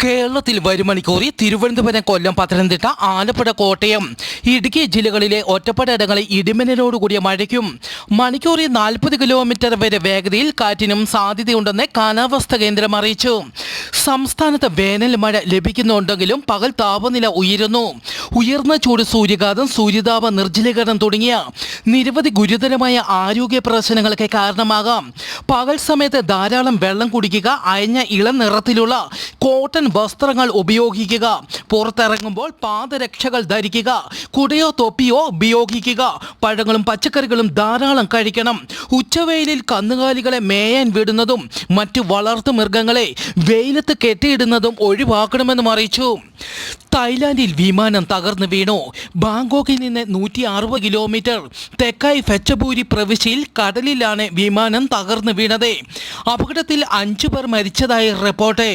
കേരളത്തിൽ വരും മണിക്കൂറിൽ തിരുവനന്തപുരം, കൊല്ലം, പത്തനംതിട്ട, ആലപ്പുഴ, കോട്ടയം, ഇടുക്കി ജില്ലകളിലെ ഒറ്റപ്പെട്ടയിടങ്ങളിൽ ഇടിമിന്നലോടുകൂടിയ മഴയ്ക്കും മണിക്കൂറിൽ 40 കിലോമീറ്റർ വരെ വേഗതയിൽ കാറ്റിനും സാധ്യതയുണ്ടെന്ന് കാലാവസ്ഥാ കേന്ദ്രം അറിയിച്ചു. സംസ്ഥാനത്ത് വേനൽ മഴ ലഭിക്കുന്നുണ്ടെങ്കിലും പകൽ താപനില ഉയരുന്നു. ഉയർന്ന ചൂട്, സൂര്യഘാതം, സൂര്യതാപ നിർജ്ജലീകരണം തുടങ്ങിയ നിരവധി ഗുരുതരമായ ആരോഗ്യ പ്രശ്നങ്ങൾക്ക് കാരണമാകാം. പകൽ സമയത്ത് ധാരാളം വെള്ളം കുടിക്കുക, അയഞ്ഞ ഇളം നിറത്തിലുള്ള കോട്ടൺ വസ്ത്രങ്ങൾ ഉപയോഗിക്കുക, പുറത്തിറങ്ങുമ്പോൾ പാദരക്ഷകൾ ധരിക്കുക, കുടയോ തൊപ്പിയോ ഉപയോഗിക്കുക, പഴങ്ങളും പച്ചക്കറികളും ധാരാളം കഴിക്കണം. ഉച്ചവെയിലിൽ കന്നുകാലികളെ മേയാൻ വിടുന്നതും മറ്റു വളർത്തു മൃഗങ്ങളെ വെയിലത്ത് കെട്ടിയിടുന്നതും ഒഴിവാക്കണമെന്നും അറിയിച്ചു. തായ്ലാൻഡിൽ വിമാനം തകർന്നു വീണു. ബാങ്കോക്കിൽ നിന്ന് 160 കിലോമീറ്റർ തെക്കായി ഫെച്ചബൂരി പ്രവിശ്യയിൽ കടലിലാണ് വിമാനം തകർന്നു വീണത്. അപകടത്തിൽ 5 പേർ മരിച്ചതായി റിപ്പോർട്ട്.